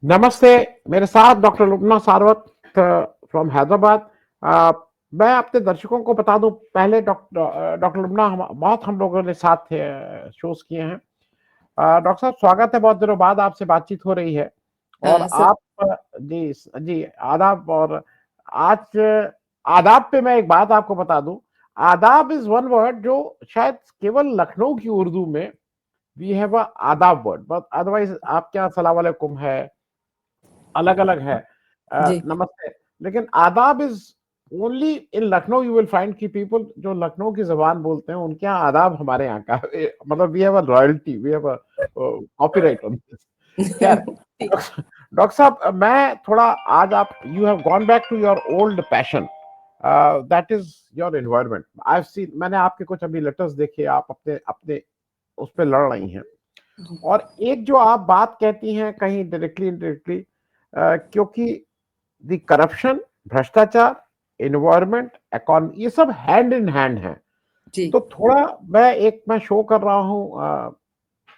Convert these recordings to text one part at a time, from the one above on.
नमस्ते। मेरे साथ डॉक्टर लुबना सारवत फ्रॉम हैदराबाद। मैं अपने दर्शकों को बता दूं, पहले डॉक्टर लुबना बहुत हम लोगों ने साथ शोज किए हैं। डॉक्टर साहब, स्वागत है, बहुत दिनों बाद आपसे बातचीत हो रही है। और सब आप जी जी आदाब। और आज आदाब पे मैं एक बात आपको बता दूं। आदाब इज वन वर्ड जो शायद केवल लखनऊ की उर्दू में वी हैव अ आदाब वर्ड, बट अदरवाइज आपके यहाँ सलाम वालेकुम है, अलग अलग है, जी। नमस्ते। लेकिन आदाब is only in Lucknow. You will find की पीपल जो लखनऊ की जबान बोलते हैं उनके यहाँ आदाब हमारे यहाँ का मतलब we have a royalty, we have a copyright on this. खैर, ठीक। डॉक्टर साहब, मैं थोड़ा आज आप you have gone back to your old passion, that is your environment. I have seen, मैंने आपके कुछ अभी लेटर्स देखे, आप अपने अपने उस पर लड़ रही हैं। और एक जो आप बात कहती हैं कहीं डायरेक्टली इनडायरेक्टली, क्योंकि द करप्शन, भ्रष्टाचार, इन्वायरमेंट, इकोनॉमी, ये सब हैंड इन हैंड है। जी। तो थोड़ा मैं शो कर रहा हूँ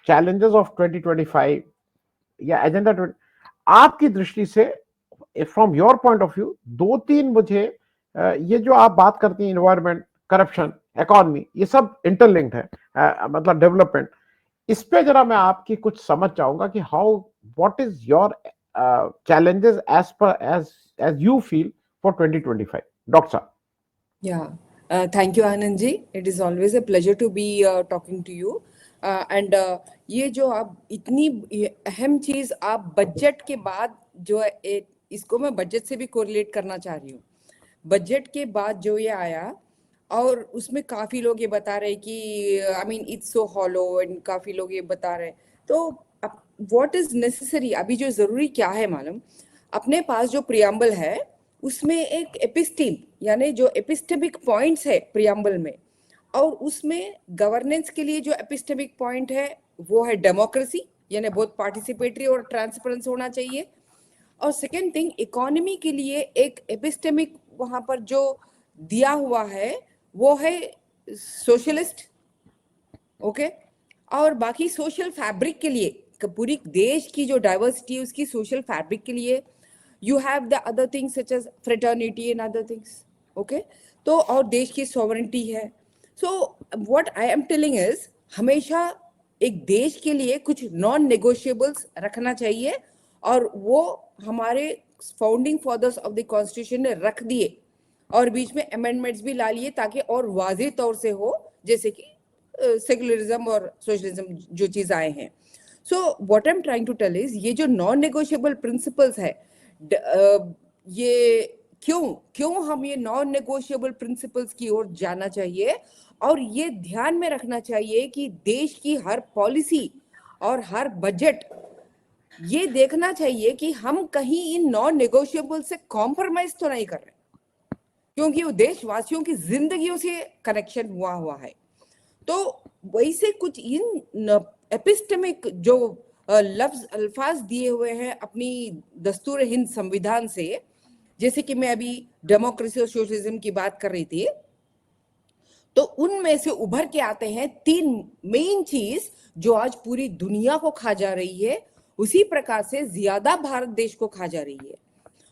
चैलेंजेस ऑफ 2025 या एजेंडा 20। आपकी दृष्टि से, from your point of view, दो तीन मुझे ये जो आप बात करती हैं, इन्वायरमेंट, करप्शन, इकोनॉमी, ये सब इंटरलिंक्ड है, मतलब डेवलपमेंट। इस पे जरा मैं आपकी कुछ समझ चाहूंगा कि how, what is your challenges as per as you feel for 2025, doctor साहब। Yeah. Thank you, Anand ji. It is always a pleasure to be talking to you. And ये जो आप इतनी अहम चीज आप बजट के बाद जो है, इसको मैं बजट से भी कोरिलेट करना चाह रही हूँ। बजट के बाद जो ये आया और उसमें काफी लोग ये बता रहे कि I mean it's so hollow, and काफी लोग ये बता रहे। तो व्हाट इज नेसेसरी, अभी जो जरूरी क्या है मालूम, अपने पास जो प्रियम्बल है उसमें एक एपिस्टील यानी जो एपिस्टेमिक पॉइंट्स है प्रियम्बल में, और उसमें गवर्नेंस के लिए जो एपिस्टेमिक पॉइंट है वो है डेमोक्रेसी, यानी बहुत पार्टिसिपेटरी और ट्रांसपेरेंस होना चाहिए। और सेकेंड थिंग, इकोनॉमी के लिए एक एपिस्टेमिक वहां पर जो दिया हुआ है वो है सोशलिस्ट। ओके। और बाकी सोशल फैब्रिक के लिए, पूरी देश की जो डाइवर्सिटी है उसकी सोशल फैब्रिक के लिए you have the other things such as fraternity and other things. Okay. तो और देश की सॉवरेंटी है। So what I am telling is, हमेशा एक देश के लिए कुछ नॉन नेगोशिएबल्स रखना चाहिए, और वो हमारे founding fathers of the constitution ने रख दिए, और बीच में अमेंडमेंट्स भी ला लिए ताकि और वाज़ेह तौर से हो, जैसे कि सेकुलरिज्म और सोशलिज्म जो चीज आए हैं। So what I am trying to tell is, ये जो नॉन नेगोशिएबल प्रिंसिपल्स है, ये क्यों क्यों हम ये नॉन नेगोशिएबल प्रिंसिपल्स की ओर जाना चाहिए, और ये ध्यान में रखना चाहिए कि देश की हर पॉलिसी और हर बजट ये देखना चाहिए कि हम कहीं इन नॉन नेगोशिएबल से कॉम्प्रोमाइज तो नहीं कर रहे, क्योंकि वो देशवासियों की जिंदगियों से कनेक्शन हुआ है। तो वैसे कुछ इन एपिस्टेमिक जो लफ्ज अल्फाज दिए हुए हैं अपनी दस्तूर हिंद संविधान से, जैसे कि मैं अभी डेमोक्रेसी और सोशलिज्म की बात कर रही थी, तो उनमें से उभर के आते हैं तीन मेन चीज जो आज पूरी दुनिया को खा जा रही है, उसी प्रकार से ज्यादा भारत देश को खा जा रही है,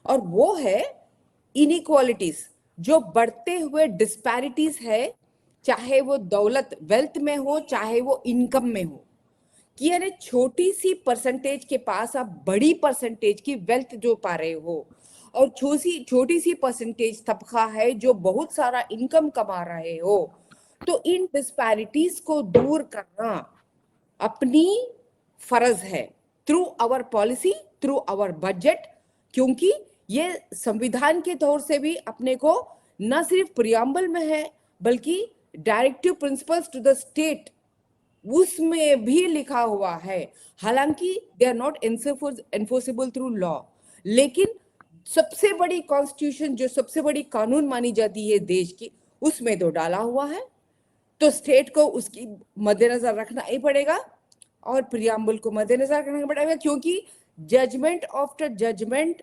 और वो है इनइक्वालिटीज, जो बढ़ते हुए डिस्पैरिटीज है, चाहे वो दौलत वेल्थ में हो चाहे वो इनकम में हो, कि यानी छोटी सी परसेंटेज के पास आप बड़ी परसेंटेज की वेल्थ जो पा रहे हो, और छोटी छोटी सी परसेंटेज तबका है जो बहुत सारा इनकम कमा रहे हो। तो इन डिस्पैरिटीज को दूर करना अपनी फर्ज है, through our policy, through our budget, क्योंकि ये संविधान के तौर से भी अपने को न सिर्फ प्रियम्बल में है बल्कि directive principles to the state उसमें भी लिखा हुआ है। हालांकि they are not enforceable through law, लेकिन सबसे बड़ी कॉन्स्टिट्यूशन जो सबसे बड़ी कानून मानी जाती है देश की, उसमें तो डाला हुआ है। तो स्टेट को उसकी मद्देनजर रखना ही पड़ेगा, और प्रियम्बल को मद्देनजर रखना पड़ेगा, क्योंकि जजमेंट आफ्टर जजमेंट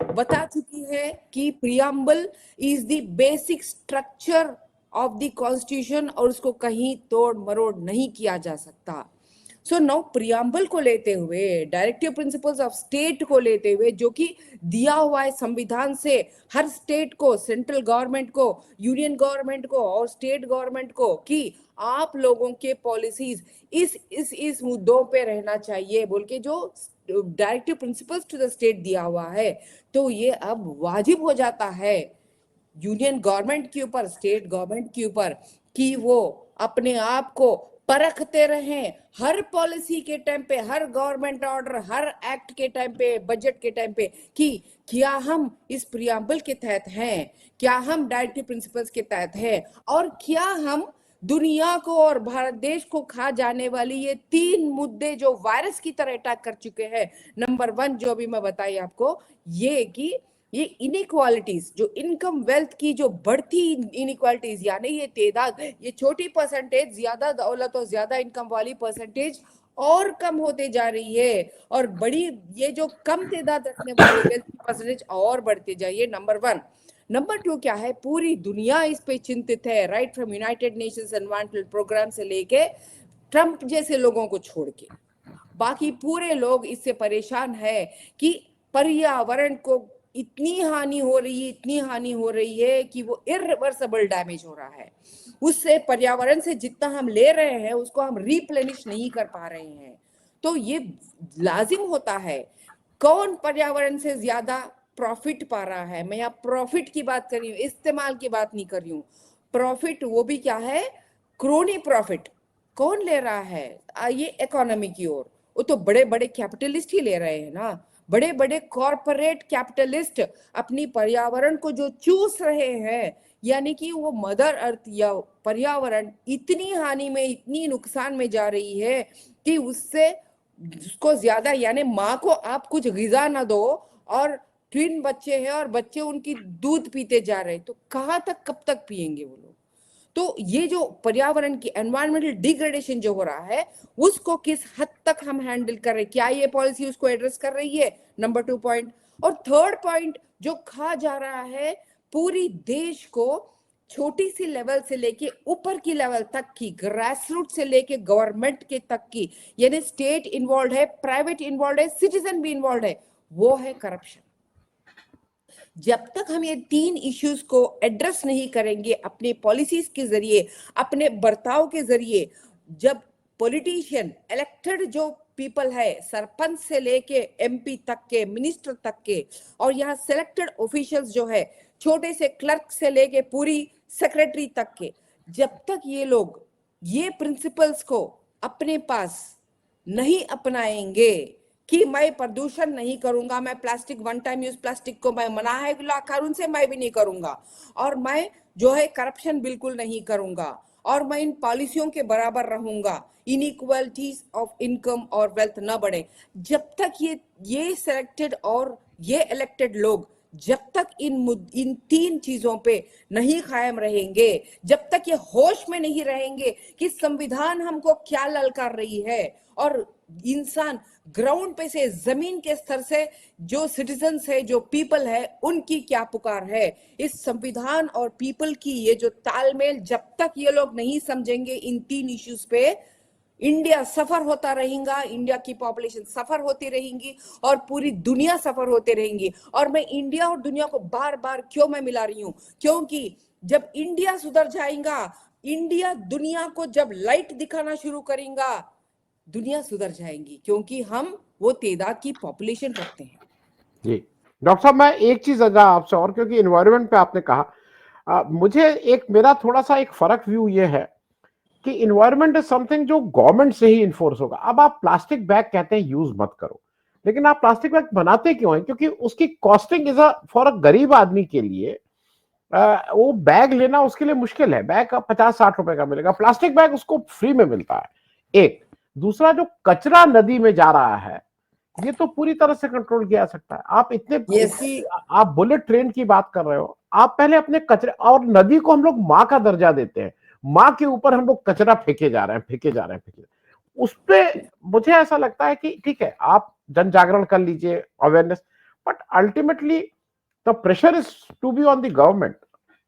बता चुकी है कि preamble is the basic structure of the constitution, और उसको कहीं तोड़ मरोड़ नहीं किया जा सकता। सो नाउ प्रियम्बल को लेते हुए, डायरेक्टिव प्रिंसिपल्स ऑफ स्टेट को लेते हुए, जो कि दिया हुआ है संविधान से हर स्टेट को, सेंट्रल गवर्नमेंट को, यूनियन गवर्नमेंट को और स्टेट गवर्नमेंट को, कि आप लोगों के पॉलिसीज इस मुद्दों पे रहना चाहिए बोल के जो directive principles to the state दिया हुआ है, तो ये अब वाजिब हो जाता है यूनियन गवर्नमेंट के ऊपर, स्टेट गवर्नमेंट के ऊपर, कि वो अपने आप को परखते रहें हर पॉलिसी के टाइम पे, हर गवर्नमेंट ऑर्डर, हर एक्ट के टाइम पे, बजट के टाइम पे, कि क्या हम इस प्रियम्बल के तहत हैं, क्या हम डायरेक्टिव प्रिंसिपल्स के तहत हैं, और क्या हम दुनिया को और भारत देश को खा जाने वाली ये 3 मुद्दे जो वायरस की तरह अटैक कर चुके हैं। नंबर 1 जो अभी मैं बताई आपको, ये कि ये इनइक्वालिटीज, जो इनकम वेल्थ की जो बढ़ती इनइक्वालिटीज, यानी ये तादाद, ये छोटी परसेंटेज, ज्यादा दौलत और ज्यादा इनकम वाली परसेंटेज और कम होते जा रही है, और बड़ी ये जो कम तादाद रखने वाली वेल्थ की परसेंटेज और बढ़ती जा रही है। नंबर 1। नंबर 2 क्या है, पूरी दुनिया इस पे चिंतित है, right from United Nations environmental program से लेके ट्रंप जैसे लोगों को छोड़ के बाकी पूरे लोग इससे परेशान है कि पर्यावरण को इतनी हानि हो रही है कि वो इरिवर्सिबल डैमेज हो रहा है। उससे पर्यावरण से जितना हम ले रहे हैं उसको हम रिप्लेनिश नहीं कर पा रहे हैं। तो ये लाजिम होता है, कौन पर्यावरण से ज्यादा प्रॉफिट पा रहा है। मैं यहाँ प्रॉफिट की बात कर रही हूँ, इस्तेमाल की बात नहीं कर रही हूँ। प्रॉफिट वो भी क्या है, क्रोनी प्रॉफिट कौन ले रहा है ये इकोनॉमी की ओर, वो तो बड़े बड़े कैपिटलिस्ट ही ले रहे हैं ना। बड़े बड़े कॉरपोरेट कैपिटलिस्ट अपनी पर्यावरण को जो चूस रहे हैं, यानी कि वो मदर अर्थ या पर्यावरण इतनी हानि में, इतनी नुकसान में जा रही है कि उससे उसको ज्यादा, यानी माँ को आप कुछ ग़िज़ा ना दो और ट्विन बच्चे हैं और बच्चे उनकी दूध पीते जा रहे हैं, तो कहाँ तक, कब तक पिएंगे वो लोग। तो ये जो पर्यावरण की एनवायरमेंटल डिग्रेडेशन जो हो रहा है, उसको किस हद तक हम हैंडल कर रहे हैं, क्या ये पॉलिसी उसको एड्रेस कर रही है। Number 2 point. और थर्ड पॉइंट, जो खा जा रहा है पूरी देश को, छोटी सी लेवल से लेके ऊपर की लेवल तक की, ग्रास रूट से लेके गवर्नमेंट के तक की, यानी स्टेट इन्वॉल्व है, प्राइवेट इन्वॉल्व है, सिटीजन भी इन्वॉल्व है, वो है करप्शन। जब तक हम ये 3 इश्यूज को एड्रेस नहीं करेंगे अपने पॉलिसीज के जरिए, अपने बर्ताव के जरिए, जब पॉलिटिशियन, इलेक्टेड जो पीपल है, सरपंच से लेके एमपी तक के, मिनिस्टर तक के, और यहाँ सिलेक्टेड ऑफिशियल्स जो है, छोटे से क्लर्क से लेके पूरी सेक्रेटरी तक के, जब तक ये लोग ये प्रिंसिपल्स को अपने पास नहीं अपनाएंगे कि मैं प्रदूषण नहीं करूंगा, मैं plastic, one time use plastic को मैं मना है कानून से, मैं भी नहीं करूंगा, और मैं जो है करप्शन बिल्कुल नहीं करूंगा, और मैं इन पॉलिसियों के बराबर रहूंगा, इनइक्वालिटीज ऑफ इनकम और वेल्थ ना बढ़े, जब तक ये सिलेक्टेड और ये इलेक्टेड लोग जब तक इन 3 चीजों पे नहीं कायम रहेंगे, जब तक ये होश में नहीं रहेंगे कि संविधान हमको क्या ललकार रही है, और इंसान ग्राउंड पे से, जमीन के स्तर से जो सिटीजन्स है, जो पीपल है, उनकी क्या पुकार है, इस संविधान और पीपल की ये जो तालमेल जब तक ये लोग नहीं समझेंगे इन 3 इश्यूज पे, इंडिया सफर होता रहेगा, इंडिया की पॉपुलेशन सफर होती रहेगी और पूरी दुनिया सफर होते रहेंगी। और मैं इंडिया और दुनिया को बार बार क्यों मैं मिला रही हूँ, क्योंकि जब इंडिया सुधर जाएगा, इंडिया दुनिया को जब लाइट दिखाना शुरू करेगा, दुनिया सुधर जाएगी, क्योंकि हम वो तादाद की पॉपुलेशन रखते हैं। जी डॉक्टर साहब, मैं एक चीज अगर आपसे और, क्योंकि इन्वायरमेंट पे आपने कहा, मुझे मेरा थोड़ा सा एक फर्क व्यू ये है कि इन्वायरमेंट इज समथिंग जो गवर्नमेंट से ही इन्फोर्स होगा। अब आप प्लास्टिक बैग कहते हैं यूज मत करो, लेकिन आप प्लास्टिक बैग बनाते क्यों हैं? क्योंकि उसकी कॉस्टिंग इज फॉर अ गरीब आदमी के लिए, वो बैग लेना उसके लिए मुश्किल है। बैग का 50-60 रुपए का मिलेगा, प्लास्टिक बैग उसको फ्री में मिलता है। एक दूसरा, जो कचरा नदी में जा रहा है, ये तो पूरी तरह से कंट्रोल किया जा सकता है। आप इतनी आप बुलेट ट्रेन की बात कर रहे हो, आप पहले अपने कचरे, और नदी को हम लोग माँ का दर्जा देते हैं, माँ के ऊपर हम लोग कचरा फेंके जा रहे हैं। उस पे मुझे ऐसा लगता है कि ठीक है, आप जन जागरण कर लीजिए, awareness, but ultimately the pressure is to be on the government.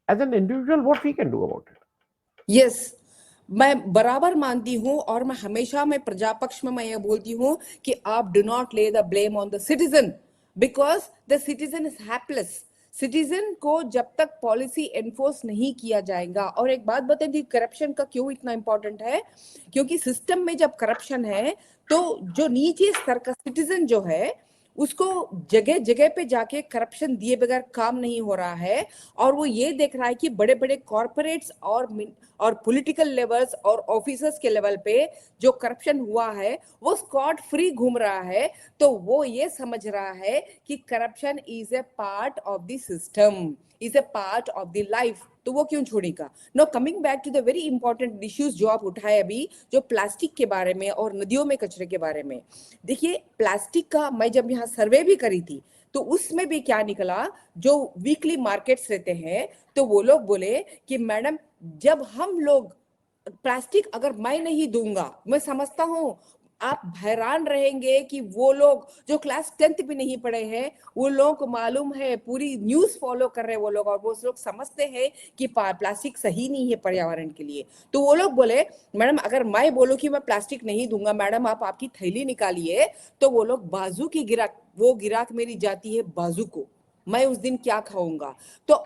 As an individual, what we can do about it? Yes, मैं बराबर मानती हूं और मैं हमेशा मैं प्रजा पक्ष में मैं ये बोलती हूं कि आप डू नॉट ले the blame on the citizen, because the citizen is helpless. Citizen को जब तक पॉलिसी एनफोर्स नहीं किया जाएगा, और एक बात बता दी, करप्शन का क्यों इतना इंपॉर्टेंट है, क्योंकि सिस्टम में जब करप्शन है तो जो नीचे स्तर का सिटीजन जो है उसको जगह जगह पे जाके करप्शन दिए बगैर काम नहीं हो रहा है, और वो ये देख रहा है कि बड़े बड़े कॉर्पोरेट्स और पॉलिटिकल लेवल्स और ऑफिसर्स के लेवल पे जो करप्शन हुआ है वो स्कॉट फ्री घूम रहा है, तो वो ये समझ रहा है कि corruption is a part of the system, is a part of the life, तो वो क्यों छोड़ेगा। No, coming back to the very important issues जो आप उठाए अभी, जो प्लास्टिक के बारे में और नदियों में कचरे के बारे में। देखिए, प्लास्टिक का मैं जब यहाँ सर्वे भी करी थी तो उसमें भी क्या निकला, जो वीकली मार्केट्स रहते हैं तो वो लोग बोले कि मैडम जब हम लोग प्लास्टिक अगर मैं नहीं दूंगा, मैं समझता हूं आप हैरान रहेंगे कि वो लोग जो क्लास 10th भी नहीं पढ़े हैं, वो लोगों को मालूम है, पूरी न्यूज फॉलो कर रहे हैं वो लोग, और वो लोग समझते हैं कि प्लास्टिक सही नहीं है पर्यावरण के लिए। तो वो लोग बोले मैडम अगर मैं बोलूं कि मैं प्लास्टिक नहीं दूंगा, मैडम आप आपकी थैली निकालिए, तो वो लोग बाजू की गिराक, वो गिराक मेरी जाती है बाजू को, मैं उस दिन क्या खाऊंगा। तो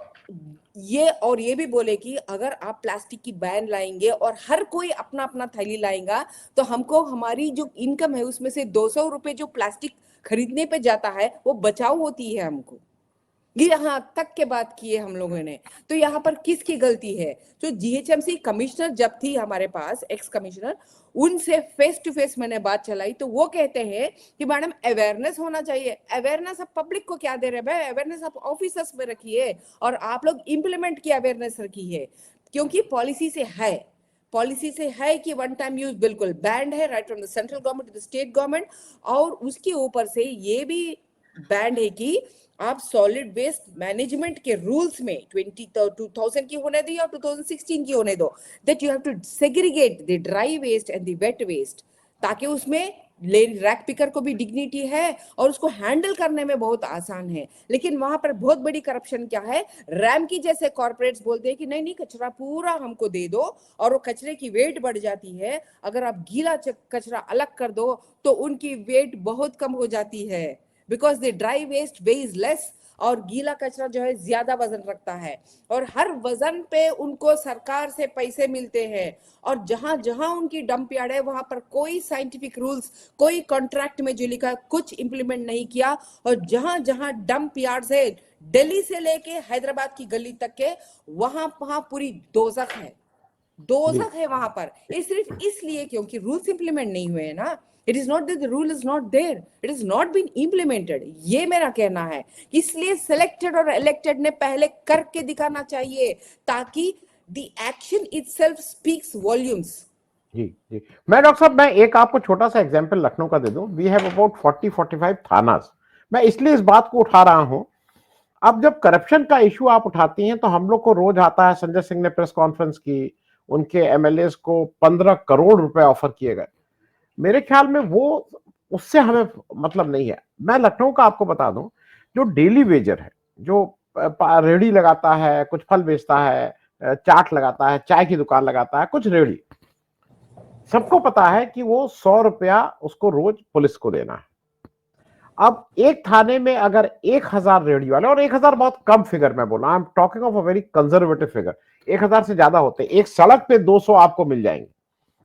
ये भी बोले कि अगर आप प्लास्टिक की बैन लाएंगे और हर कोई अपना अपना थैली लाएगा, तो हमको हमारी जो इनकम है उसमें से 200 रुपए जो प्लास्टिक खरीदने पे जाता है वो बचाव होती है हमको। यहाँ तक के बात की है हम लोगों ने। तो यहाँ पर किसकी गलती है, जो जीएचएमसी कमिश्नर जब थी हमारे पास, एक्स कमिश्नर, उनसे फेस टू फेस मैंने बात चलाई तो वो कहते हैं कि मैडम अवेयरनेस होना चाहिए। अवेयरनेस आप पब्लिक को क्या दे रहे हैं भाई, अवेयरनेस आप ऑफिसर्स में रखिए और आप लोग इंप्लीमेंट की अवेयरनेस रखिए, क्योंकि पॉलिसी से है, पॉलिसी से है कि वन टाइम यूज बिल्कुल बैंड है, right from the central government to the state government, और उसके ऊपर से ये भी बैंड है कि आप सॉलिड वेस्ट मैनेजमेंट के रूल्स में 2000 की होने दो या 2016 की होने दो, that you have to segregate the dry waste and the wet waste, ताकि उसमें रैक पिकर को भी डिग्निटी है और उसको हैंडल करने में बहुत आसान है। लेकिन वहां पर बहुत बड़ी करप्शन क्या है, रैम की जैसे कॉर्पोरेट्स बोलते हैं कि नहीं नहीं कचरा पूरा हमको दे दो, और वो कचरे की वेट बढ़ जाती है, अगर आप गीला कचरा अलग कर दो तो उनकी वेट बहुत कम हो जाती है, because the dry waste weighs less और गीला कचरा जो है ज्यादा वजन रखता है, और हर वजन पे उनको सरकार से पैसे मिलते हैं, और जहां जहां उनकी डंप यार्ड है वहां पर कोई साइंटिफिक रूल्स, कोई कॉन्ट्रैक्ट में जो लिखा कुछ इंप्लीमेंट नहीं किया, और जहां जहां डंप यार्ड है दिल्ली से लेके हैदराबाद की गली तक के, वहां वहां पूरी दोजख है, दोजख है वहां पर। ये सिर्फ इसलिए क्योंकि रूल्स इंप्लीमेंट नहीं हुए हैं ना। It is not that the rule is not there, it is not been implemented, ये मेरा कहना है। इसलिए सिलेक्टेड और इलेक्टेड ने पहले करके दिखाना चाहिए, ताकि the action itself speaks volumes. जी जी। मैं डॉक्टर साहब, मैं एक आपको छोटा सा एग्जांपल लखनऊ का दे दूं। We have about 40-45 thanas. मैं इसलिए इस बात को उठा रहा हूं, अब जब करप्शन का इशू आप उठाती हैं तो हम लोग को रोज आता है, संजय सिंह ने प्रेस कॉन्फ्रेंस की, उनके एमएलए को 15 करोड़ रुपए ऑफर किए गए। मेरे ख्याल में वो, उससे हमें मतलब नहीं है। मैं लखनऊ का आपको बता दूं, जो डेली वेजर है, जो रेहड़ी लगाता है, कुछ फल बेचता है, चाट लगाता है, चाय की दुकान लगाता है, कुछ रेहड़ी, सबको पता है कि वो 100 रुपया उसको रोज पुलिस को देना है। अब एक थाने में अगर 1000 रेहड़ी वाले, और 1000 बहुत कम फिगर मैं बोल रहा हूं, I am talking of a very conservative figure, 1000 से ज्यादा होते हैं, एक सड़क पे 200 आपको मिल जाएंगे।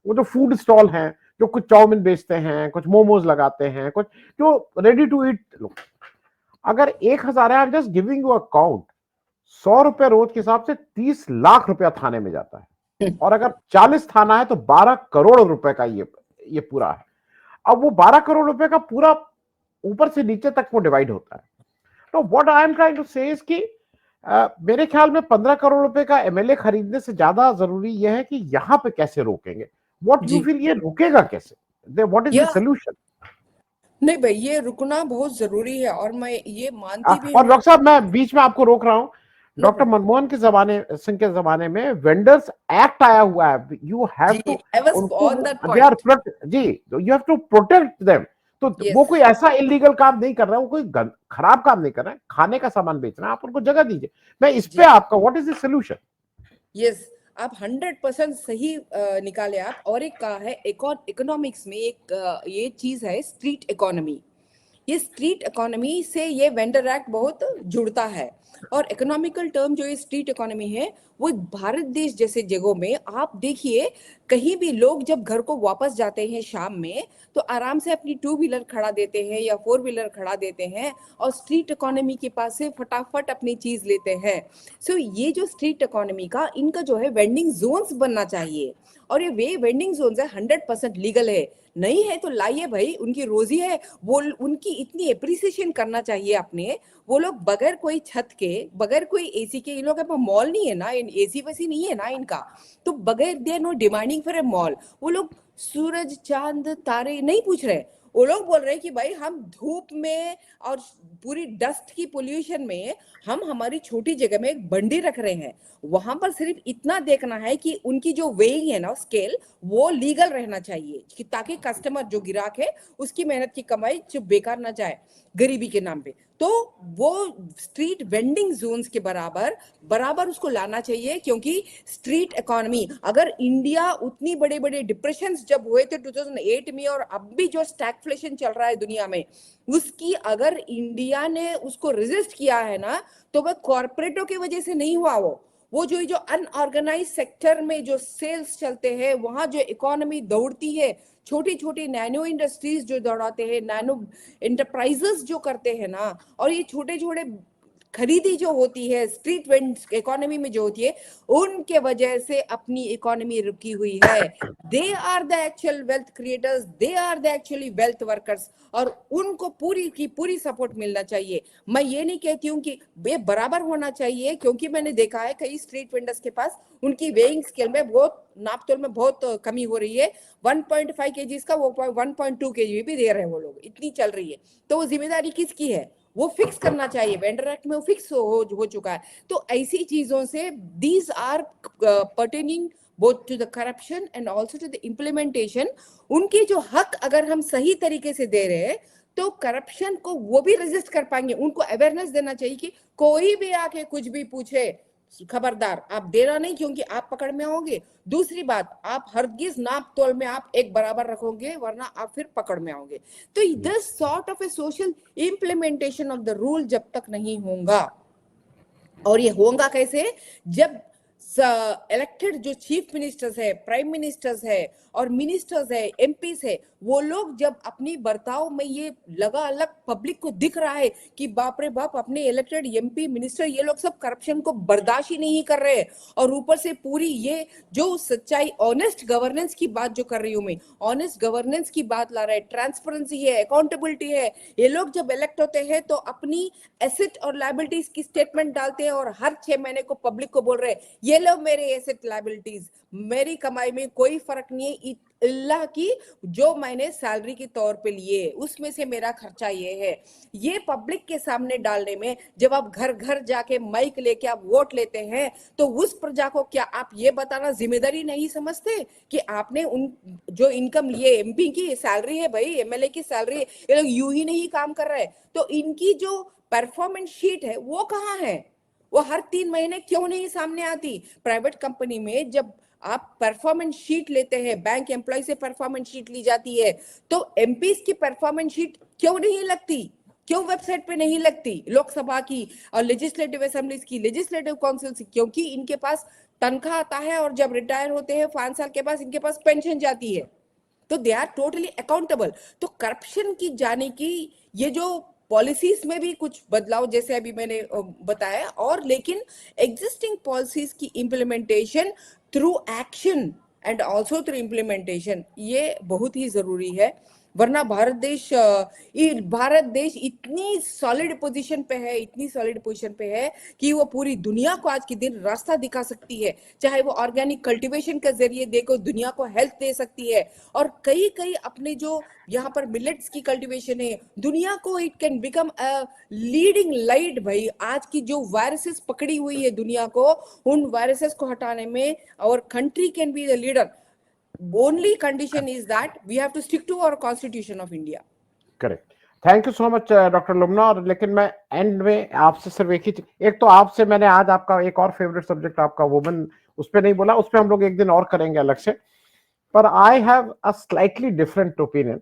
वो जो फूड स्टॉल हैं, जो कुछ चाउमीन बेचते हैं, कुछ मोमोज लगाते हैं, कुछ जो रेडी टू ईट लोग, अगर 1000 है, I am just giving you a count, 100 रुपए रोज के हिसाब से 30 लाख रुपया थाने में जाता है। और अगर 40 थाना है तो 12 करोड़ रुपए का ये पूरा है। अब वो 12 करोड़ रुपए का पूरा ऊपर से नीचे तक वो डिवाइड होता है। तो what I am trying to say is कि मेरे ख्याल में 15 करोड़ रुपए का एमएलए खरीदने से ज्यादा जरूरी यह है कि यहां पे कैसे रोकेंगे। व्हाट यू जी, फील, ये रुकेगा कैसे, व्हाट इज द या सोल्यूशन। नहीं भाई, ये रुकना बहुत जरूरी है और मैं ये मानती भी और हूँ। डॉक्टर साहब, मैं बीच में आपको रोक रहा हूं। No doctor problem. मनमोहन के जमाने, सिंह के जमाने में वेंडर्स एक्ट आया हुआ है, यू हैव जी, टू, आई वाज उनको on that they are point. जी, you have to protect them. तो वो यस, कोई ऐसा इलीगल काम नहीं कर रहा है, वो कोई खराब काम नहीं कर रहा है, खाने का सामान बेच रहा है, आप उनको जगह दीजिए। मैं इस पे जी, आपका what is the solution. Yes, आप 100% सही निकाले आप। और एक कहा है इकोनॉमिक्स में एक ये चीज है स्ट्रीट इकोनॉमी। ये स्ट्रीट इकोनॉमी से ये वेंडर एक्ट बहुत जुड़ता है। और इकोनॉमिकल टर्म जो ये स्ट्रीट इकोनॉमी है वो भारत देश जैसे जगहों में आप देखिए, कहीं भी लोग जब घर को वापस जाते हैं शाम में तो आराम से अपनी 2 व्हीलर खड़ा देते हैं या 4 व्हीलर खड़ा देते हैं और स्ट्रीट इकोनॉमी के पास से फटाफट अपनी चीज लेते हैं। सो ये जो स्ट्रीट इकोनॉमी का इनका जो है वेंडिंग जोन्स बनना चाहिए। और ये वे वेंडिंग जोन्स है 100% लीगल है। नहीं है तो लाइए भाई, उनकी रोजी है, वो उनकी इतनी एप्रिसिएशन करना चाहिए अपने। वो लोग बगैर कोई छत के, बगैर कोई एसी के, इन लोगों के पास मॉल नहीं है ना, एसी वैसी नहीं है ना इनका, तो बगैर they know demanding for a mall. वो लोग सूरज चांद तारे नहीं पूछ रहे, वो लोग बोल रहे हैं कि भाई हम धूप में और पूरी डस्ट की पोल्यूशन में हम हमारी छोटी जगह में एक बंडी रख रहे हैं। वहां पर सिर्फ इतना देखना है कि उनकी जो वेइंग है ना स्केल वो लीगल रहना चाहिए, कि ताकि कस्टमर जो ग्राहक है उसकी मेहनत की कमाई जो बेकार ना जाए गरीबी के नाम पे। तो वो स्ट्रीट वेंडिंग जोन्स के बराबर बराबर उसको लाना चाहिए। क्योंकि स्ट्रीट इकोनॉमी, अगर इंडिया उतनी बड़े बड़े डिप्रेशन जब हुए थे 2008 में और अब भी जो स्टैगफ्लेशन चल रहा है दुनिया में, उसकी अगर इंडिया ने उसको रेजिस्ट किया है ना, तो वह कॉर्पोरेटों की वजह से नहीं हुआ। वो जो अनऑर्गेनाइज सेक्टर में जो सेल्स चलते हैं, वहां जो इकोनॉमी दौड़ती है, छोटी छोटी नैनो इंडस्ट्रीज जो दौड़ाते हैं, नैनो एंटरप्राइजेस जो करते हैं ना, और ये छोटे छोटे खरीदी जो होती है स्ट्रीट वेंड इकोनॉमी में जो होती है, उनके वजह से अपनी इकोनॉमी रुकी हुई है। They are the actual wealth creators, they are the actually wealth workers, और उनको पूरी की पूरी सपोर्ट मिलना चाहिए। मैं ये नहीं कहती हूँ कि वे बराबर होना चाहिए, क्योंकि मैंने देखा है कई स्ट्रीट वेंडर्स के पास उनकी वेइंग स्केल में बहुत नापतोल में बहुत कमी हो रही है। 1.5 kg का वो 1.2 kg भी दे रहे हैं वो लोग, इतनी चल रही है। तो वो जिम्मेदारी किसकी है? वो फिक्स करना चाहिए। वेंडर एक्ट में वो फिक्स हो चुका है। तो ऐसी चीजों से these are pertaining both to the corruption and also to the implementation। उनके जो हक अगर हम सही तरीके से दे रहे हैं तो करप्शन को वो भी रेजिस्ट कर पाएंगे। उनको अवेयरनेस देना चाहिए कि कोई भी आके कुछ भी पूछे, खबरदार आप देना नहीं, क्योंकि आप पकड़ में आओगे। दूसरी बात, आप हरगिज नाप तोल में आप एक बराबर रखोगे, वरना आप फिर पकड़ में आओगे। तो this sort of A social implementation of the rule जब तक नहीं होगा, और ये होगा कैसे? जब इलेक्टेड जो चीफ मिनिस्टर्स है, प्राइम मिनिस्टर्स है और मिनिस्टर्स है, एमपीस है, वो लोग जब अपनी बर्ताव में ये लगा अलग पब्लिक को दिख रहा है कि बाप रे बाप, अपने इलेक्टेड एमपी मिनिस्टर ये लोग सब करप्शन को बर्दाश्त ही नहीं कर रहे, और ऊपर से पूरी ये जो सच्चाई ऑनेस्ट गवर्नेंस की बात जो कर रही हूं मैं, ऑनेस्ट गवर्नेंस की बात ला रहा है, ट्रांसपेरेंसी है, अकाउंटेबिलिटी है। ये लोग जब इलेक्ट होते हैं तो अपनी एसेट और लायबिलिटीज की स्टेटमेंट डालते हैं और हर 6 महीने को पब्लिक को बोल रहे हैं ये लो मेरे एसेट लायबिलिटीज, मेरी कमाई में कोई फर्क नहीं है, अल्लाह की जो मैंने सैलरी के तौर पे लिए उसमें से मेरा खर्चा ये है। ये पब्लिक के सामने डालने में, जब आप घर घर जाके माइक लेके आप वोट लेते हैं, तो उस प्रजा को क्या आप ये बताना जिम्मेदारी नहीं समझते कि आपने उन जो इनकम लिए, एमपी की सैलरी है भाई, एमएलए की सैलरी है, ये लोग यूं ही नहीं काम कर रहे, तो इनकी जो परफॉर्मेंस शीट है वो कहाँ है? वो हर 3 महीने क्यों नहीं सामने आती? प्राइवेट कंपनी में जब आप परफॉर्मेंस शीट लेते हैं, बैंक एम्प्लॉय से परफॉर्मेंस शीट ली जाती है, तो एमपीज की परफॉर्मेंस शीट क्यों नहीं लगती? क्यों वेबसाइट पे नहीं लगती? लोकसभा की और लेजिस्लेटिव असेंबलीज की, लेजिस्लेटिव काउंसिल की, क्योंकि इनके पास तनख्वाह आता है और जब रिटायर होते हैं 5 साल के बाद इनके पास पेंशन जाती है, तो दे आर टोटली अकाउंटेबल। तो करप्शन की जाने की ये जो पॉलिसीज में भी कुछ बदलाव जैसे अभी मैंने बताया, और लेकिन एग्जिस्टिंग पॉलिसीज की implementation through action and also through implementation, ये बहुत ही जरूरी है। वरना भारत देश इतनी सॉलिड पोजीशन पे है, इतनी सॉलिड पोजीशन पे है कि वो पूरी दुनिया को आज के दिन रास्ता दिखा सकती है। चाहे वो ऑर्गेनिक कल्टीवेशन के जरिए देखो, दुनिया को हेल्थ दे सकती है, और कई कई अपने जो यहाँ पर मिलेट्स की कल्टीवेशन है, दुनिया को it can become a leading light. भाई आज की जो वायरसेस पकड़ी हुई है दुनिया को, उन वायरसेस को हटाने में our country can be the leader. Only condition is that we have to stick to our constitution of India. Correct. Thank you so much doctor Lumna. और लेकिन मैं एंड में आपसे सिर्फ एक तो आपसे मैंने आज आपका एक और फेवरेट सब्जेक्ट आपका वुमेन उस पर नहीं बोला, उस पर हम लोग एक दिन और करेंगे अलग से। पर I have a slightly different opinion.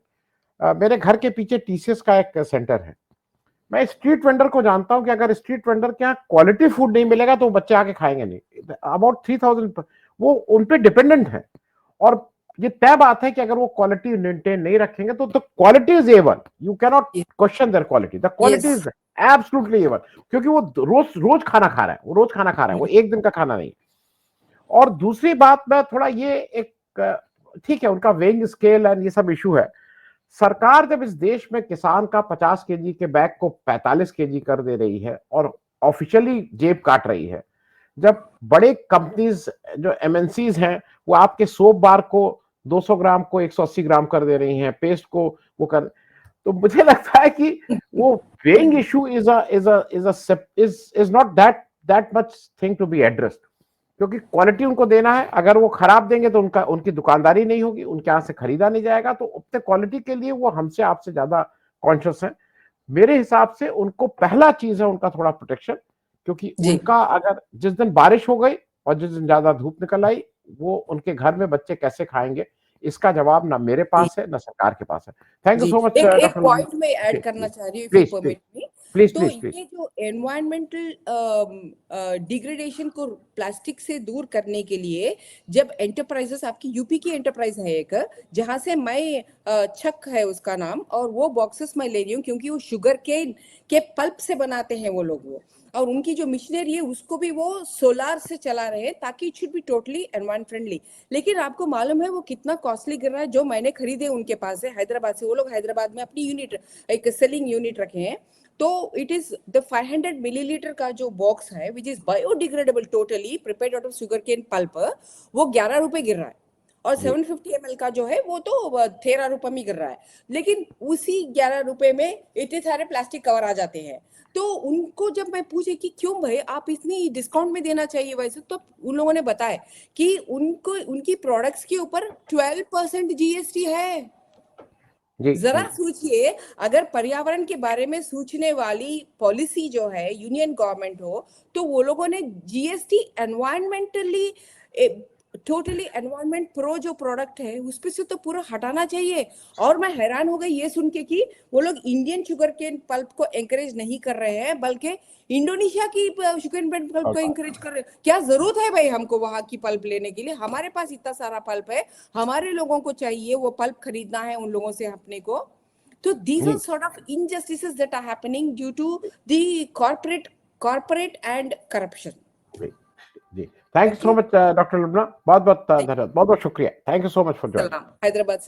मेरे घर के पीछे टीसीएस का एक सेंटर है। मैं स्ट्रीट वेंडर को जानता हूं कि अगर स्ट्रीट वेंडर के यहाँ क्वालिटी फूड नहीं मिलेगा तो बच्चे आके खाएंगे नहीं। अबाउट 3000 वो उन पे डिपेंडेंट है। और ये तय बात है कि अगर वो क्वालिटी मेंटेन नहीं रखेंगे तो the quality is even, you can not question their quality, the quality is absolutely even, क्योंकि वो रोज रोज खाना खा रहा है, वो रोज खाना खा रहा है, वो एक दिन का खाना नहीं। और दूसरी बात में थोड़ा ये एक, ठीक है उनका वेइंग स्केल एंड ये सब इशू है। सरकार जब इस देश में किसान का 50 केजी के बैग को 45 केजी कर दे रही है और ऑफिशियली जेब काट रही है, जब बड़े कंपनीज जो एमएनसीज हैं वो आपके सोप बार को 200 ग्राम को 180 ग्राम कर दे रही हैं, पेस्ट को वो कर, तो मुझे लगता है कि वो weighing issue is not that much thing to be addressed, क्योंकि क्वालिटी उनको देना है। अगर वो खराब देंगे तो उनकी दुकानदारी नहीं होगी, उनके यहाँ से खरीदा नहीं जाएगा। तो अपने क्वालिटी के लिए वो हमसे आपसे ज्यादा कॉन्शियस है। मेरे हिसाब से उनको पहला चीज है उनका थोड़ा प्रोटेक्शन, क्योंकि उनका अगर जिस दिन बारिश हो गई और जिस दिन ज्यादा धूप निकल आई, वो उनके घर में बच्चे कैसे खाएंगे, इसका जवाब ना मेरे पास है ना सरकार के पास है। थैंक यू सो मच एक डॉक्टर। पॉइंट में ऐड करना चाह रही हूँ, इफ यू परमिट मी। तो ये जो एनवायरमेंटल डिग्रेडेशन को प्लास्टिक से दूर करने के लिए, जब एंटरप्राइजेस, आपकी यूपी की एंटरप्राइज है एक, जहां से मैं छक है उसका नाम, और वो बॉक्सेस मैं ले रही हूँ क्योंकि वो शुगर केन के पल्प से बनाते हैं वो लोग, वो और उनकी जो मशीनरी है उसको भी वो सोलार से चला रहे हैं ताकि it should be totally environment friendly. लेकिन आपको मालूम है वो कितना कॉस्टली गिर रहा है। जो मैंने खरीदे उनके पास है हैदराबाद से, वो लोग हैदराबाद में अपनी यूनिट, एक सेलिंग यूनिट रखे हैं, तो इट इज द 500 मिलीलीटर का जो बॉक्स है which is biodegradable, totally prepared out of sugar cane pulp, वो 11 रुपए गिर रहा है। और 750 ml का जो है वो तो 13 रुपए में गिर रहा है। लेकिन उसी 11 रुपए में इतने सारे प्लास्टिक कवर आ जाते हैं। तो उनको जब मैं पूछे कि क्यों भाई आप इतनी डिस्काउंट में देना चाहिए वैसे, तो उन लोगों ने बताया कि उनको उनकी प्रोडक्ट्स के ऊपर 12% जीएसटी है। जरा सोचिए, अगर पर्यावरण के बारे में सोचने वाली पॉलिसी जो है यूनियन गवर्नमेंट हो, तो वो लोगों ने GST environmentally totally environment pro जो प्रोडक्ट है उस पे से तो पूरा हटाना चाहिए। और मैं हैरान हो गई ये सुन के कि वो लोग इंडियन शुगर केन पल्प को एंकरेज नहीं कर रहे हैं, बल्कि इंडोनेशिया की शुगर केन पल्प को एंकरेज कर रहे हैं। क्या जरूरत है भाई हमको वहां की पल्प लेने के लिए? हमारे पास इतना सारा पल्प है, हमारे लोगों को चाहिए वो पल्प खरीदना है उन लोगों से अपने को। तो these are sort of injustices that are happening due to the corporate and corruption. जी, thank you so much doctor Lubna, बहुत बहुत धन्यवाद, बहुत बहुत शुक्रिया, thank you so much for joining. Hyderabad.